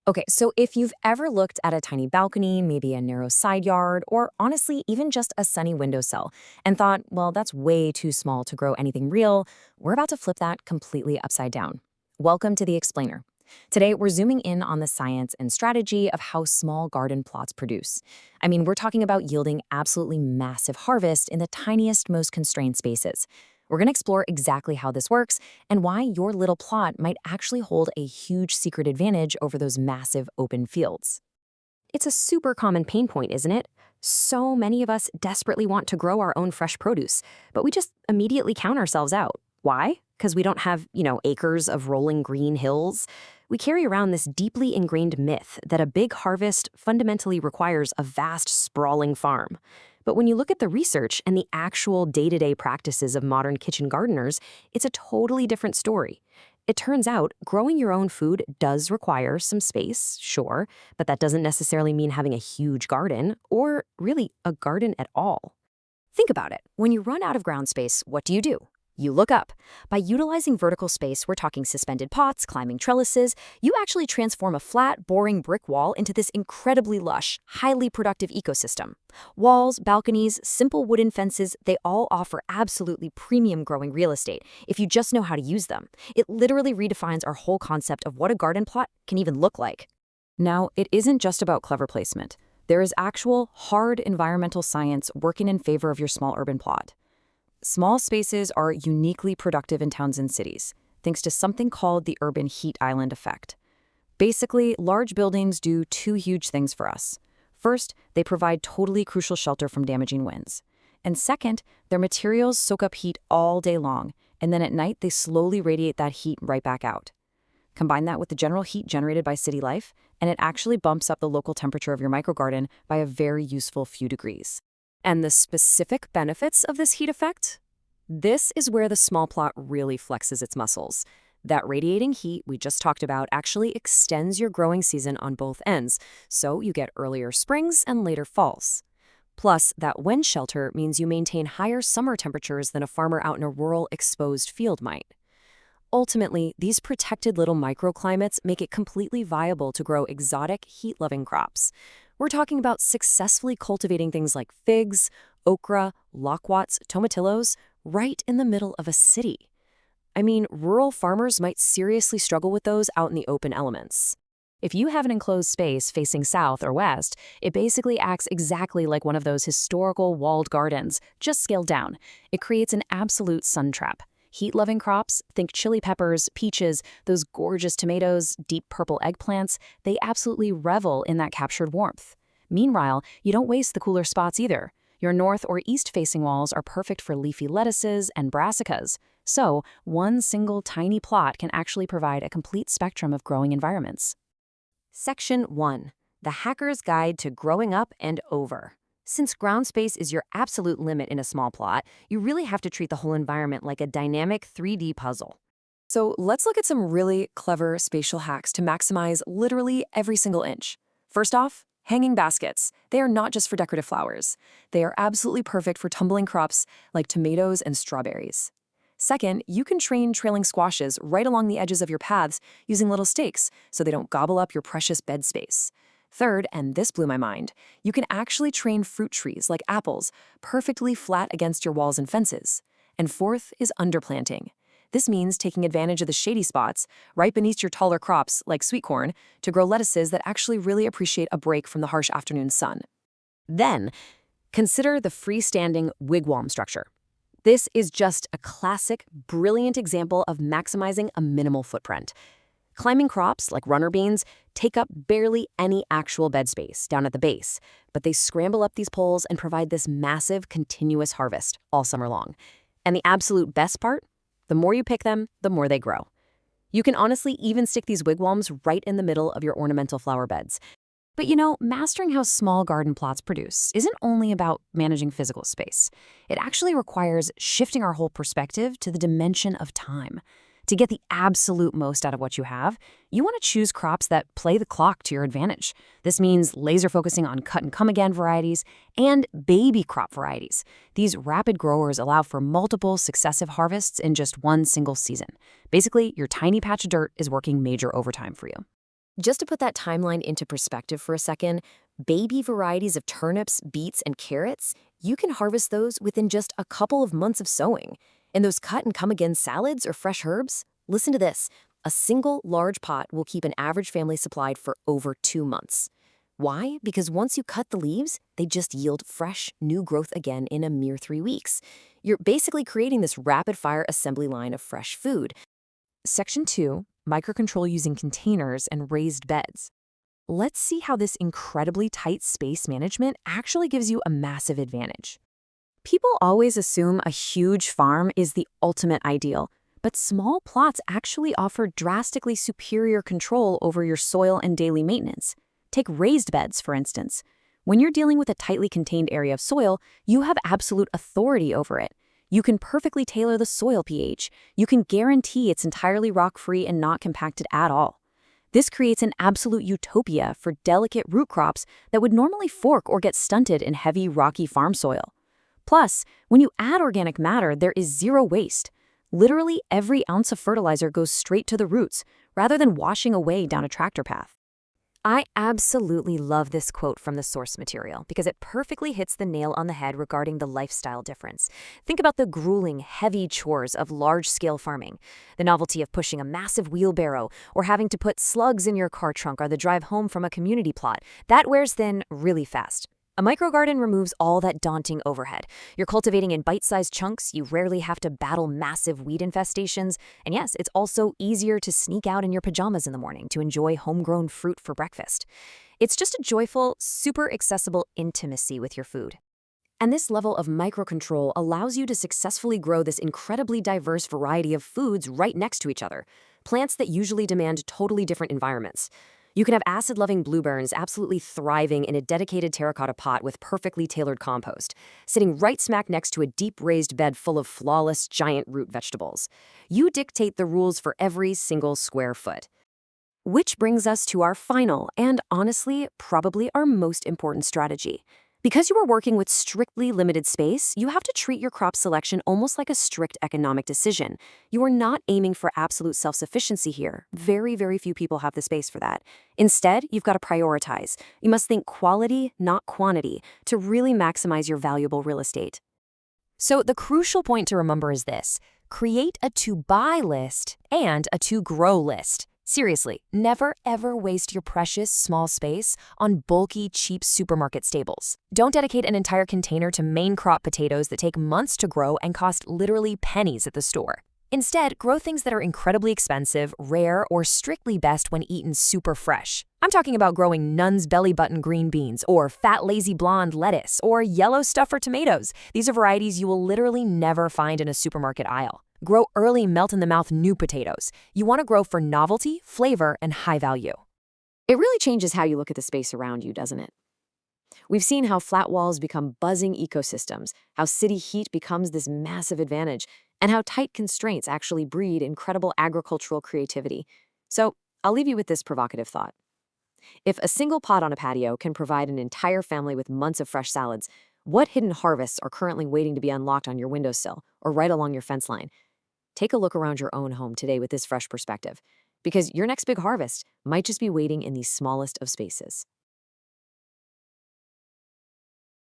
Okay, so if you've ever looked at a tiny balcony, maybe a narrow side yard, or honestly, even just a sunny windowsill, and thought, well, that's way too small to grow anything real, we're about to flip that completely upside down. Welcome to The Explainer. Today, we're zooming in on the science and strategy of how small garden plots produce. I mean, we're talking about yielding absolutely massive harvest in the tiniest, most constrained spaces. We're going to explore exactly how this works and why your little plot might actually hold a huge secret advantage over those massive open fields. It's a super common pain point, isn't it? So many of us desperately want to grow our own fresh produce, but we just immediately count ourselves out. Why? Because we don't have, acres of rolling green hills. We carry around this deeply ingrained myth that a big harvest fundamentally requires a vast, sprawling farm. But when you look at the research and the actual day-to-day practices of modern kitchen gardeners, it's a totally different story. It turns out growing your own food does require some space, sure, but that doesn't necessarily mean having a huge garden, or really a garden at all. Think about it. When you run out of ground space, what do? You look up. By utilizing vertical space, we're talking suspended pots, climbing trellises, you actually transform a flat, boring brick wall into this incredibly lush, highly productive ecosystem. Walls, balconies, simple wooden fences, they all offer absolutely premium growing real estate if you just know how to use them. It literally redefines our whole concept of what a garden plot can even look like. Now, it isn't just about clever placement. There is actual, hard environmental science working in favor of your small urban plot. Small spaces are uniquely productive in towns and cities, thanks to something called the urban heat island effect. Basically, large buildings do two huge things for us. First, they provide totally crucial shelter from damaging winds. And second, their materials soak up heat all day long, and then at night they slowly radiate that heat right back out. Combine that with the general heat generated by city life, and it actually bumps up the local temperature of your microgarden by a very useful few degrees. And the specific benefits of this heat effect? This is where the small plot really flexes its muscles. That radiating heat we just talked about actually extends your growing season on both ends, so you get earlier springs and later falls. Plus, that wind shelter means you maintain higher summer temperatures than a farmer out in a rural, exposed field might. Ultimately, these protected little microclimates make it completely viable to grow exotic, heat-loving crops. We're talking about successfully cultivating things like figs, okra, loquats, tomatillos, right in the middle of a city. I mean, rural farmers might seriously struggle with those out in the open elements. If you have an enclosed space facing south or west, it basically acts exactly like one of those historical walled gardens, just scaled down. It creates an absolute sun trap. Heat-loving crops, think chili peppers, peaches, those gorgeous tomatoes, deep purple eggplants, they absolutely revel in that captured warmth. Meanwhile, you don't waste the cooler spots either. Your north or east-facing walls are perfect for leafy lettuces and brassicas. So, one single tiny plot can actually provide a complete spectrum of growing environments. Section 1. The Hacker's Guide to Growing Up and Over. Since ground space is your absolute limit in a small plot, you really have to treat the whole environment like a dynamic 3D puzzle. So let's look at some really clever spatial hacks to maximize literally every single inch. First off, hanging baskets. They are not just for decorative flowers. They are absolutely perfect for tumbling crops like tomatoes and strawberries. Second, you can train trailing squashes right along the edges of your paths using little stakes so they don't gobble up your precious bed space. Third, and this blew my mind, you can actually train fruit trees like apples perfectly flat against your walls and fences. And fourth is underplanting. This means taking advantage of the shady spots right beneath your taller crops like sweet corn to grow lettuces that actually really appreciate a break from the harsh afternoon sun. Then, consider the freestanding wigwam structure. This is just a classic, brilliant example of maximizing a minimal footprint. Climbing crops, like runner beans, take up barely any actual bed space down at the base, but they scramble up these poles and provide this massive, continuous harvest all summer long. And the absolute best part? The more you pick them, the more they grow. You can honestly even stick these wigwams right in the middle of your ornamental flower beds. But mastering how small garden plots produce isn't only about managing physical space. It actually requires shifting our whole perspective to the dimension of time. To get the absolute most out of what you have, you want to choose crops that play the clock to your advantage. This means laser focusing on cut-and-come-again varieties and baby crop varieties. These rapid growers allow for multiple successive harvests in just one single season. Basically, your tiny patch of dirt is working major overtime for you. Just to put that timeline into perspective for a second, baby varieties of turnips, beets, and carrots, you can harvest those within just a couple of months of sowing. And those cut and come again salads or fresh herbs, listen to this. A single large pot will keep an average family supplied for over 2 months. Why? Because once you cut the leaves, they just yield fresh, new growth again in a mere 3 weeks. You're basically creating this rapid-fire assembly line of fresh food. Section 2, microcontrol using containers and raised beds. Let's see how this incredibly tight space management actually gives you a massive advantage. People always assume a huge farm is the ultimate ideal, but small plots actually offer drastically superior control over your soil and daily maintenance. Take raised beds, for instance. When you're dealing with a tightly contained area of soil, you have absolute authority over it. You can perfectly tailor the soil pH. You can guarantee it's entirely rock-free and not compacted at all. This creates an absolute utopia for delicate root crops that would normally fork or get stunted in heavy, rocky farm soil. Plus, when you add organic matter, there is zero waste. Literally every ounce of fertilizer goes straight to the roots, rather than washing away down a tractor path. I absolutely love this quote from the source material because it perfectly hits the nail on the head regarding the lifestyle difference. Think about the grueling, heavy chores of large-scale farming. The novelty of pushing a massive wheelbarrow or having to put slugs in your car trunk or the drive home from a community plot. That wears thin really fast. A microgarden removes all that daunting overhead. You're cultivating in bite-sized chunks, you rarely have to battle massive weed infestations, and yes, it's also easier to sneak out in your pajamas in the morning to enjoy homegrown fruit for breakfast. It's just a joyful, super accessible intimacy with your food. And this level of microcontrol allows you to successfully grow this incredibly diverse variety of foods right next to each other, plants that usually demand totally different environments. You can have acid-loving blueberries absolutely thriving in a dedicated terracotta pot with perfectly tailored compost, sitting right smack next to a deep raised bed full of flawless giant root vegetables. You dictate the rules for every single square foot. Which brings us to our final and, honestly, probably our most important strategy. Because you are working with strictly limited space, you have to treat your crop selection almost like a strict economic decision. You are not aiming for absolute self-sufficiency here. Very, very few people have the space for that. Instead, you've got to prioritize. You must think quality, not quantity, to really maximize your valuable real estate. So the crucial point to remember is this: create a to-buy list and a to-grow list. Seriously, never ever waste your precious small space on bulky, cheap supermarket staples. Don't dedicate an entire container to main crop potatoes that take months to grow and cost literally pennies at the store. Instead, grow things that are incredibly expensive, rare, or strictly best when eaten super fresh. I'm talking about growing Nun's belly button green beans, or fat lazy blonde lettuce, or yellow stuffer tomatoes. These are varieties you will literally never find in a supermarket aisle. Grow early melt-in-the-mouth new potatoes. You want to grow for novelty, flavor, and high value. It really changes how you look at the space around you, doesn't it? We've seen how flat walls become buzzing ecosystems, how city heat becomes this massive advantage, and how tight constraints actually breed incredible agricultural creativity. So, I'll leave you with this provocative thought. If a single pot on a patio can provide an entire family with months of fresh salads, what hidden harvests are currently waiting to be unlocked on your windowsill or right along your fence line? Take a look around your own home today with this fresh perspective, because your next big harvest might just be waiting in the smallest of spaces.